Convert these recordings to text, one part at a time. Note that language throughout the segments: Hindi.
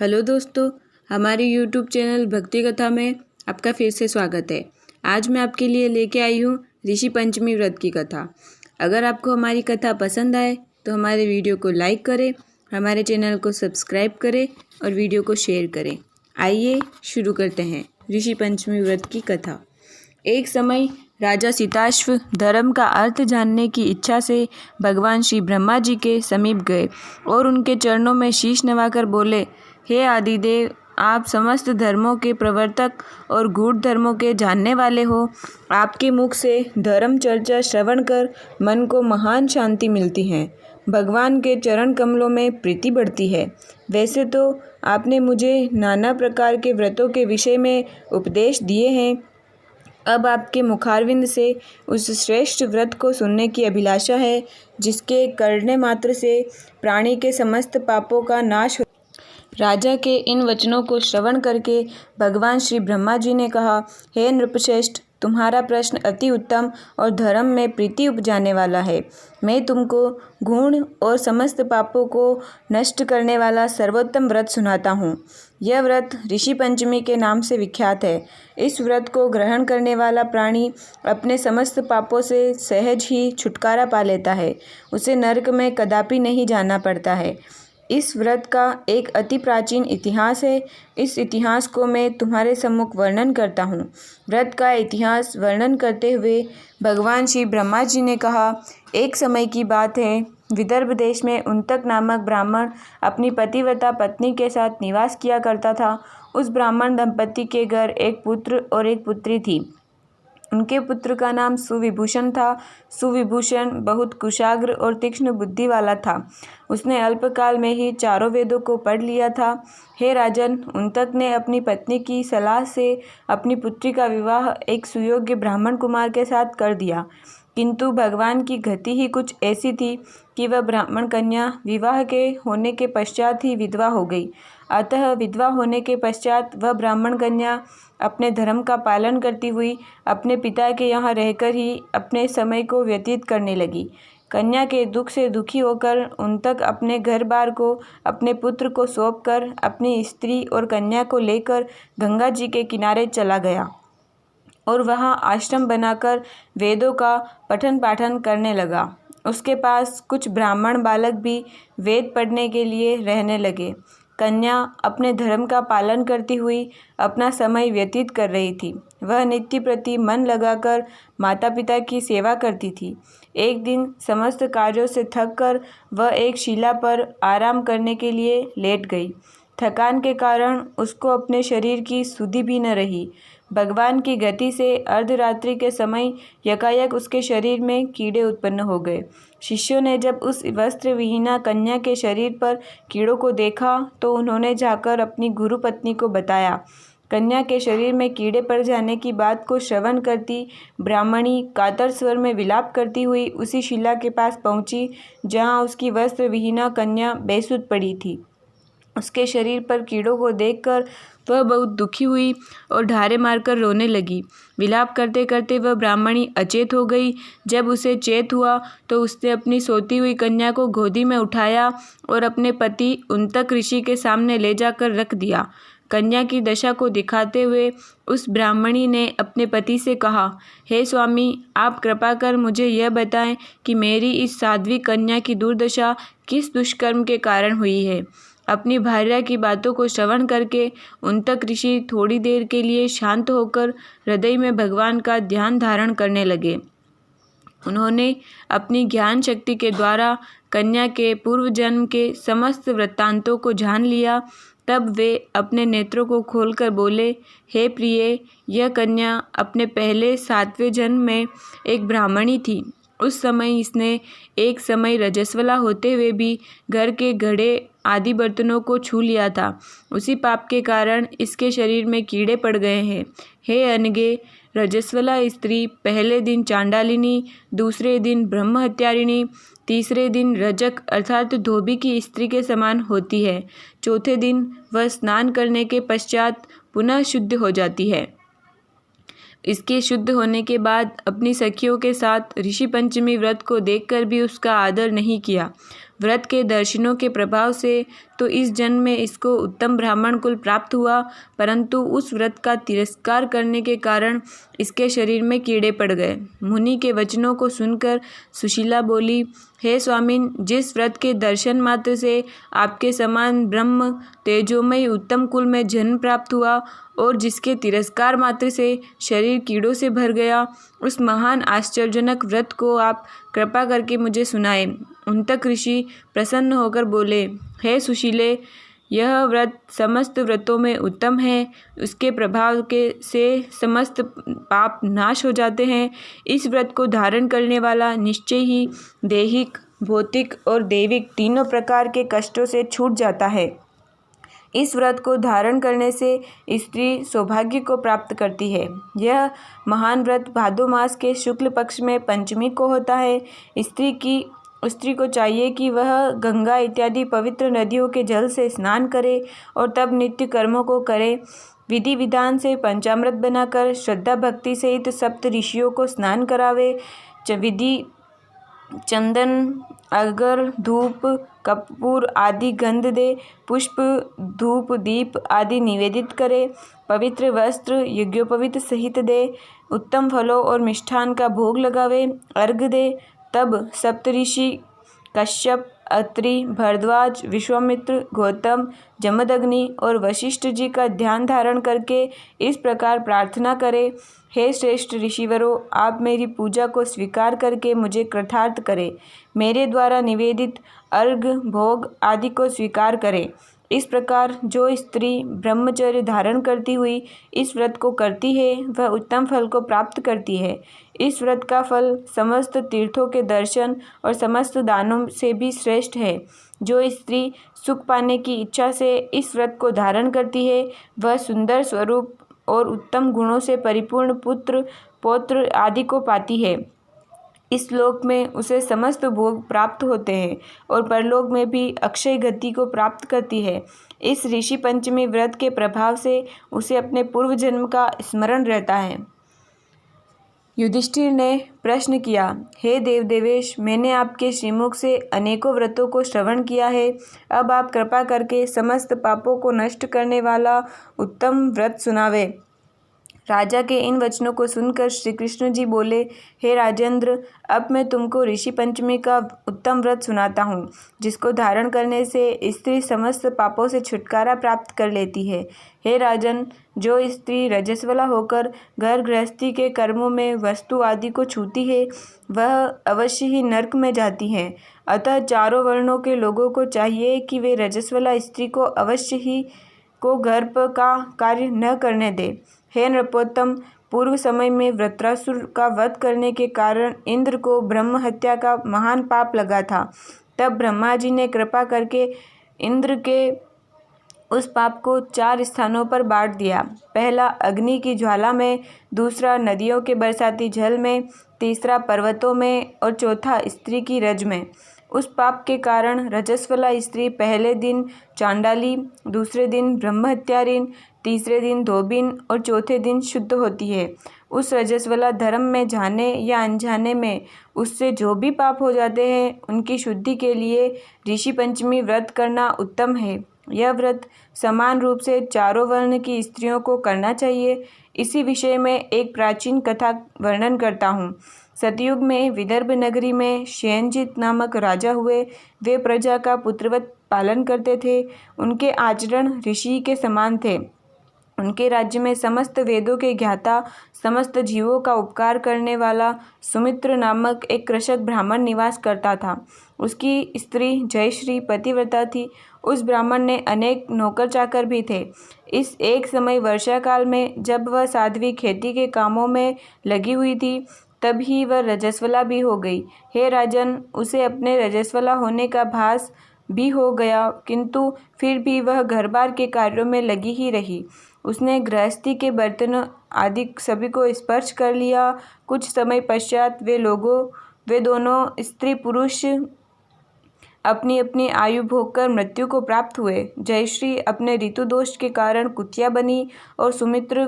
हेलो दोस्तों, हमारे यूट्यूब चैनल भक्ति कथा में आपका फिर से स्वागत है। आज मैं आपके लिए लेके आई हूँ ऋषि पंचमी व्रत की कथा। अगर आपको हमारी कथा पसंद आए तो हमारे वीडियो को लाइक करें, हमारे चैनल को सब्सक्राइब करें और वीडियो को शेयर करें। आइए शुरू करते हैं ऋषि पंचमी व्रत की कथा। एक समय राजा सिताश्व धर्म का अर्थ जानने की इच्छा से भगवान श्री ब्रह्मा जी के समीप गए और उनके चरणों में शीश नवाकर बोले, हे आदिदेव, आप समस्त धर्मों के प्रवर्तक और गूढ़ धर्मों के जानने वाले हो। आपके मुख से धर्म चर्चा श्रवण कर मन को महान शांति मिलती है, भगवान के चरण कमलों में प्रीति बढ़ती है। वैसे तो आपने मुझे नाना प्रकार के व्रतों के विषय में उपदेश दिए हैं, अब आपके मुखारविंद से उस श्रेष्ठ व्रत को सुनने की अभिलाषा है जिसके करने मात्र से प्राणी के समस्त पापों का नाश हो। राजा के इन वचनों को श्रवण करके भगवान श्री ब्रह्मा जी ने कहा, हे नृपश्रेष्ठ, तुम्हारा प्रश्न अति उत्तम और धर्म में प्रीति उपजाने वाला है। मैं तुमको गुण और समस्त पापों को नष्ट करने वाला सर्वोत्तम व्रत सुनाता हूँ। यह व्रत ऋषि पंचमी के नाम से विख्यात है। इस व्रत को ग्रहण करने वाला प्राणी अपने समस्त पापों से सहज ही छुटकारा पा लेता है। उसे नरक में कदापि नहीं जाना पड़ता है। इस व्रत का एक अति प्राचीन इतिहास है। इस इतिहास को मैं तुम्हारे सम्मुख वर्णन करता हूँ। व्रत का इतिहास वर्णन करते हुए भगवान श्री ब्रह्मा जी ने कहा, एक समय की बात है, विदर्भ देश में उन्तक नामक ब्राह्मण अपनी पतिव्रता पत्नी के साथ निवास किया करता था। उस ब्राह्मण दंपति के घर एक पुत्र और एक पुत्री थी। उनके पुत्र का नाम सुविभूषण था। सुविभूषण बहुत कुशाग्र और तीक्ष्ण बुद्धि वाला था। उसने अल्पकाल में ही चारों वेदों को पढ़ लिया था। हे राजन, उन्तक ने अपनी पत्नी की सलाह से अपनी पुत्री का विवाह एक सुयोग्य ब्राह्मण कुमार के साथ कर दिया, किंतु भगवान की गति ही कुछ ऐसी थी कि वह ब्राह्मण कन्या विवाह के होने के पश्चात ही विधवा हो गई। अतः विधवा होने के पश्चात वह ब्राह्मण कन्या अपने धर्म का पालन करती हुई अपने पिता के यहाँ रहकर ही अपने समय को व्यतीत करने लगी। कन्या के दुख से दुखी होकर उन्तक अपने घर बार को अपने पुत्र को सौंपकर अपनी स्त्री और कन्या को लेकर गंगा जी के किनारे चला गया और वहाँ आश्रम बनाकर वेदों का पठन पाठन करने लगा। उसके पास कुछ ब्राह्मण बालक भी वेद पढ़ने के लिए रहने लगे। कन्या अपने धर्म का पालन करती हुई अपना समय व्यतीत कर रही थी। वह नित्य प्रति मन लगाकर माता पिता की सेवा करती थी। एक दिन समस्त कार्यों से थक कर वह एक शिला पर आराम करने के लिए लेट गई। थकान के कारण उसको अपने शरीर की सुधि भी न रही। भगवान की गति से अर्धरात्रि के समय यकायक उसके शरीर में कीड़े उत्पन्न हो गए। शिष्यों ने जब उस वस्त्र विहीना कन्या के शरीर पर कीड़ों को देखा तो उन्होंने जाकर अपनी गुरु पत्नी को बताया। कन्या के शरीर में कीड़े पड़ जाने की बात को श्रवण करती ब्राह्मणी कातर स्वर में विलाप करती हुई उसी शिला के पास पहुंची जहां उसकी वस्त्र विहीना कन्या बेसुध पड़ी थी। उसके शरीर पर कीड़ों को देखकर वह बहुत दुखी हुई और ढारे मारकर रोने लगी। विलाप करते करते वह ब्राह्मणी अचेत हो गई। जब उसे चेत हुआ तो उसने अपनी सोती हुई कन्या को गोदी में उठाया और अपने पति उन्तक ऋषि के सामने ले जाकर रख दिया। कन्या की दशा को दिखाते हुए उस ब्राह्मणी ने अपने पति से कहा, हे स्वामी, आप कृपा कर मुझे यह बताएं कि मेरी इस साध्वी कन्या की दुर्दशा किस दुष्कर्म के कारण हुई है। अपनी भार्या की बातों को श्रवण करके उन्तक ऋषि थोड़ी देर के लिए शांत होकर हृदय में भगवान का ध्यान धारण करने लगे। उन्होंने अपनी ज्ञान शक्ति के द्वारा कन्या के पूर्व जन्म के समस्त वृत्तांतों को जान लिया। तब वे अपने नेत्रों को खोलकर बोले, हे प्रिय, यह कन्या अपने पहले 7वें जन्म में एक ब्राह्मणी थी। उस समय इसने एक समय रजस्वला होते हुए भी घर के घड़े आदि बर्तनों को छू लिया था। उसी पाप के कारण इसके शरीर में कीड़े पड़ गए हैं। हे अनगे, रजस्वला स्त्री पहले दिन चांडालिनी, दूसरे दिन ब्रह्म हत्यारिणी, तीसरे दिन रजक अर्थात धोबी की स्त्री के समान होती है। चौथे दिन वह स्नान करने के पश्चात पुनः शुद्ध हो जाती है। इसके शुद्ध होने के बाद अपनी सखियों के साथ ऋषि पंचमी व्रत को देखकर भी उसका आदर नहीं किया। व्रत के दर्शनों के प्रभाव से तो इस जन्म में इसको उत्तम ब्राह्मण कुल प्राप्त हुआ, परंतु उस व्रत का तिरस्कार करने के कारण इसके शरीर में कीड़े पड़ गए। मुनि के वचनों को सुनकर सुशीला बोली, हे स्वामिन, जिस व्रत के दर्शन मात्र से आपके समान ब्रह्म तेजोमय उत्तम कुल में जन्म प्राप्त हुआ और जिसके तिरस्कार मात्र से शरीर कीड़ों से भर गया, उस महान आश्चर्यजनक व्रत को आप कृपा करके मुझे सुनाए। उनतक ऋषि प्रसन्न होकर बोले, हे सुशीले, यह व्रत समस्त व्रतों में उत्तम है। उसके प्रभाव के से समस्त पाप नाश हो जाते हैं। इस व्रत को धारण करने वाला निश्चय ही दैहिक, भौतिक और दैविक तीनों प्रकार के कष्टों से छूट जाता है। इस व्रत को धारण करने से स्त्री सौभाग्य को प्राप्त करती है। यह महान व्रत भादो मास के शुक्ल पक्ष में पंचमी को होता है। स्त्री को चाहिए कि वह गंगा इत्यादि पवित्र नदियों के जल से स्नान करे और तब नित्य कर्मों को करे। विधि विधान से पंचामृत बनाकर श्रद्धा भक्ति सहित सप्त ऋषियों को स्नान करावे। विधि चंदन, अगर, धूप, कपूर आदि गंध दे, पुष्प, धूप, दीप आदि निवेदित करे, पवित्र वस्त्र यज्ञोपवीत सहित दे, उत्तम फलों और मिष्ठान का भोग लगावे, अर्घ दे। तब सप्तऋषि कश्यप, अत्रि, भरद्वाज, विश्वामित्र, गौतम, जमदग्नि और वशिष्ठ जी का ध्यान धारण करके इस प्रकार प्रार्थना करे, हे श्रेष्ठ ऋषिवरों, आप मेरी पूजा को स्वीकार करके मुझे कृतार्थ करें। मेरे द्वारा निवेदित अर्घ, भोग आदि को स्वीकार करें। इस प्रकार जो स्त्री ब्रह्मचर्य धारण करती हुई इस व्रत को करती है, वह उत्तम फल को प्राप्त करती है। इस व्रत का फल समस्त तीर्थों के दर्शन और समस्त दानों से भी श्रेष्ठ है। जो स्त्री सुख पाने की इच्छा से इस व्रत को धारण करती है, वह सुंदर स्वरूप और उत्तम गुणों से परिपूर्ण पुत्र, पौत्र आदि को पाती है। इस लोक में उसे समस्त भोग प्राप्त होते हैं और परलोक में भी अक्षय गति को प्राप्त करती है। इस ऋषि पंचमी व्रत के प्रभाव से उसे अपने पूर्व जन्म का स्मरण रहता है। युधिष्ठिर ने प्रश्न किया, हे देवदेवेश, मैंने आपके श्रीमुख से अनेकों व्रतों को श्रवण किया है। अब आप कृपा करके समस्त पापों को नष्ट करने वाला उत्तम व्रत सुनावे। राजा के इन वचनों को सुनकर श्री कृष्ण जी बोले, हे राजेंद्र, अब मैं तुमको ऋषि पंचमी का उत्तम व्रत सुनाता हूँ, जिसको धारण करने से स्त्री समस्त पापों से छुटकारा प्राप्त कर लेती है। हे राजन, जो स्त्री रजस्वला होकर घर गृहस्थी के कर्मों में वस्तु आदि को छूती है, वह अवश्य ही नरक में जाती है। अतः चारों वर्णों के लोगों को चाहिए कि वे रजस्वला स्त्री को अवश्य ही को गर्भ का कार्य न करने दे। हे नृपोत्तम, पूर्व समय में वृत्रासुर का वध करने के कारण इंद्र को ब्रह्म हत्या का महान पाप लगा था। तब ब्रह्मा जी ने कृपा करके इंद्र के उस पाप को 4 स्थानों पर बांट दिया। पहला अग्नि की ज्वाला में, दूसरा नदियों के बरसाती जल में, तीसरा पर्वतों में और चौथा स्त्री की रज में। उस पाप के कारण रजस्वला स्त्री पहले दिन चांडाली, दूसरे दिन ब्रह्महत्यारिन, तीसरे दिन धोबिन और चौथे दिन शुद्ध होती है। उस रजस्वला धर्म में जाने या अनजाने में उससे जो भी पाप हो जाते हैं, उनकी शुद्धि के लिए ऋषि पंचमी व्रत करना उत्तम है। यह व्रत समान रूप से चारों वर्ण की स्त्रियों को करना चाहिए। इसी विषय में एक प्राचीन कथा वर्णन करता हूँ। सतयुग में विदर्भ नगरी में शयनजित नामक राजा हुए। वे प्रजा का पुत्रवत पालन करते थे। उनके आचरण ऋषि के समान थे। उनके राज्य में समस्त वेदों के ज्ञाता, समस्त जीवों का उपकार करने वाला सुमित्र नामक एक कृषक ब्राह्मण निवास करता था। उसकी स्त्री जयश्री पतिव्रता थी। उस ब्राह्मण ने अनेक नौकर चाकर भी थे। इस एक समय वर्षा काल में जब वह साध्वी खेती के कामों में लगी हुई थी, तभी वह रजस्वला भी हो गई। हे राजन, उसे अपने रजस्वला होने का भास भी हो गया, किंतु फिर भी वह घर बार के कार्यों में लगी ही रही। उसने गृहस्थी के बर्तनों आदि सभी को स्पर्श कर लिया। कुछ समय पश्चात वे दोनों स्त्री पुरुष अपनी अपनी आयु भोगकर मृत्यु को प्राप्त हुए। जयश्री अपने ऋतु दोष के कारण कुतिया बनी और सुमित्र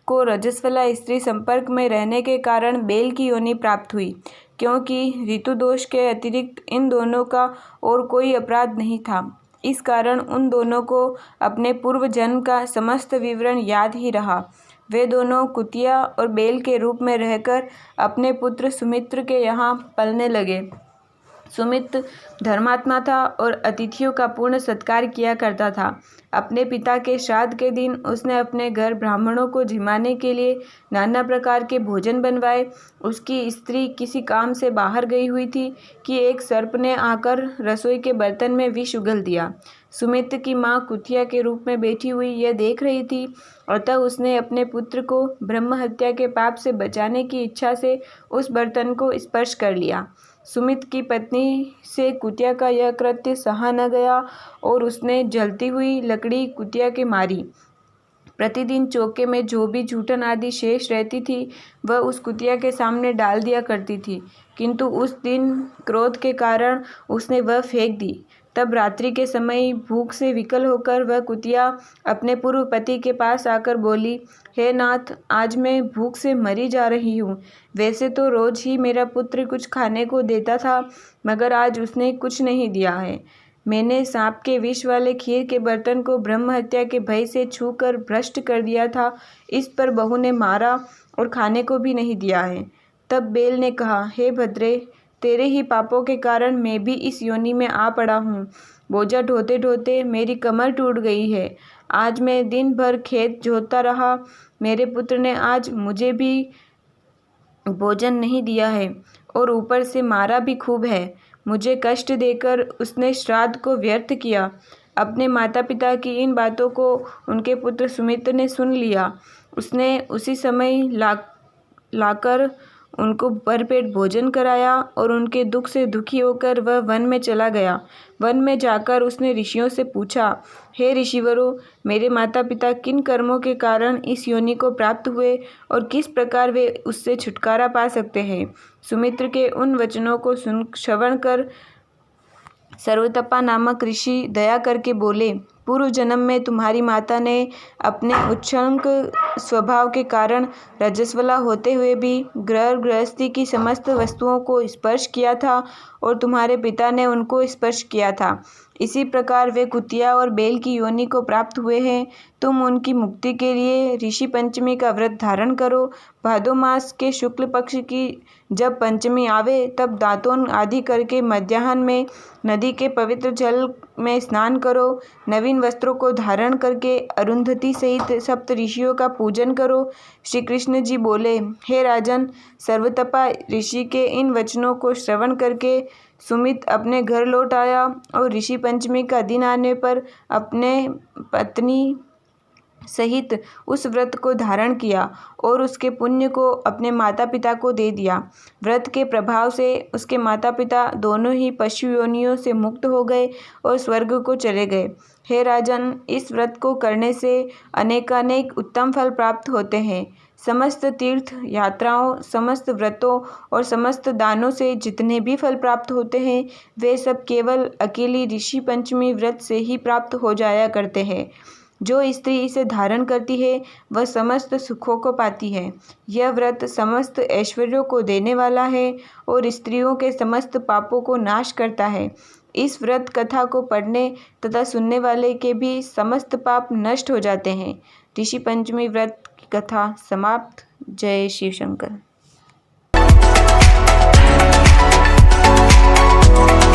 को रजस्वला स्त्री संपर्क में रहने के कारण बैल की योनि प्राप्त हुई। क्योंकि ऋतु दोष के अतिरिक्त इन दोनों का और कोई अपराध नहीं था। इस कारण उन दोनों को अपने पूर्व जन्म का समस्त विवरण याद ही रहा। वे दोनों कुतिया और बैल के रूप में रहकर अपने पुत्र सुमित्र के यहाँ पलने लगे। सुमित्र धर्मात्मा था और अतिथियों का पूर्ण सत्कार किया करता था। अपने पिता के श्राद्ध के दिन उसने अपने घर ब्राह्मणों को जिमाने के लिए नाना प्रकार के भोजन बनवाए। उसकी स्त्री किसी काम से बाहर गई हुई थी कि एक सर्प ने आकर रसोई के बर्तन में विष उगल दिया। सुमित्र की माँ कुतिया के रूप में बैठी हुई यह देख रही थी, अतः उसने अपने पुत्र को ब्रह्म हत्या के पाप से बचाने की इच्छा से उस बर्तन को स्पर्श कर लिया। सुमित्र की पत्नी से कुतिया का यह कृत्य सहा न गया और उसने जलती हुई लकड़ी कुतिया के मारी। प्रतिदिन चौके में जो भी जूठन आदि शेष रहती थी वह उस कुतिया के सामने डाल दिया करती थी, किंतु उस दिन क्रोध के कारण उसने वह फेंक दी। तब रात्रि के समय भूख से विकल होकर वह कुतिया अपने पूर्व पति के पास आकर बोली, हे नाथ, आज मैं भूख से मरी जा रही हूँ। वैसे तो रोज ही मेरा पुत्र कुछ खाने को देता था, मगर आज उसने कुछ नहीं दिया है। मैंने सांप के विष वाले खीर के बर्तन को ब्रह्म हत्या के भय से छूकर भ्रष्ट कर दिया था। इस पर बहू ने मारा और खाने को भी नहीं दिया है। तब बैल ने कहा, हे भद्रे, तेरे ही पापों के कारण मैं भी इस योनि में आ पड़ा हूँ। बोझा ढोते ढोते मेरी कमर टूट गई है। आज मैं दिन भर खेत जोतता रहा। मेरे पुत्र ने आज मुझे भी भोजन नहीं दिया है और ऊपर से मारा भी खूब है। मुझे कष्ट देकर उसने श्राद्ध को व्यर्थ किया। अपने माता पिता की इन बातों को उनके पुत्र सुमित्र ने सुन लिया। उसने उसी समय लाकर उनको भरपेट भोजन कराया और उनके दुख से दुखी होकर वह वन में चला गया। वन में जाकर उसने ऋषियों से पूछा, हे ऋषिवरों, मेरे माता पिता किन कर्मों के कारण इस योनि को प्राप्त हुए और किस प्रकार वे उससे छुटकारा पा सकते हैं। सुमित्र के उन वचनों को श्रवण कर सर्वतपा नामक ऋषि दया करके बोले, पूर्व जन्म में तुम्हारी माता ने अपने उच्छृंख स्वभाव के कारण रजस्वला होते हुए भी गृहस्थी की समस्त वस्तुओं को स्पर्श किया था और तुम्हारे पिता ने उनको स्पर्श किया था। इसी प्रकार वे कुतिया और बैल की योनि को प्राप्त हुए हैं। तुम उनकी मुक्ति के लिए ऋषि पंचमी का व्रत धारण करो। भादो मास के शुक्ल पक्ष की जब पंचमी आवे तब दातून आदि करके मध्याह्न में नदी के पवित्र जल में स्नान करो। नवीन वस्त्रों को धारण करके अरुंधति सहित सप्त ऋषियों का पूजन करो। श्री कृष्ण जी बोले, हे राजन, सर्वतपा ऋषि के इन वचनों को श्रवण करके सुमित अपने घर लौट आया और ऋषि पंचमी का दिन आने पर अपने पत्नी सहित उस व्रत को धारण किया और उसके पुण्य को अपने माता पिता को दे दिया। व्रत के प्रभाव से उसके माता पिता दोनों ही पशु योनियों से मुक्त हो गए और स्वर्ग को चले गए। हे राजन, इस व्रत को करने से अनेकानेक उत्तम फल प्राप्त होते हैं। समस्त तीर्थ यात्राओं, समस्त व्रतों और समस्त दानों से जितने भी फल प्राप्त होते हैं वे सब केवल अकेली ऋषि पंचमी व्रत से ही प्राप्त हो जाया करते हैं। जो स्त्री इसे धारण करती है वह समस्त सुखों को पाती है। यह व्रत समस्त ऐश्वर्यों को देने वाला है और स्त्रियों के समस्त पापों को नाश करता है। इस व्रत कथा को पढ़ने तथा सुनने वाले के भी समस्त पाप नष्ट हो जाते हैं। ऋषि पंचमी व्रत की कथा समाप्त। जय शिव शंकर।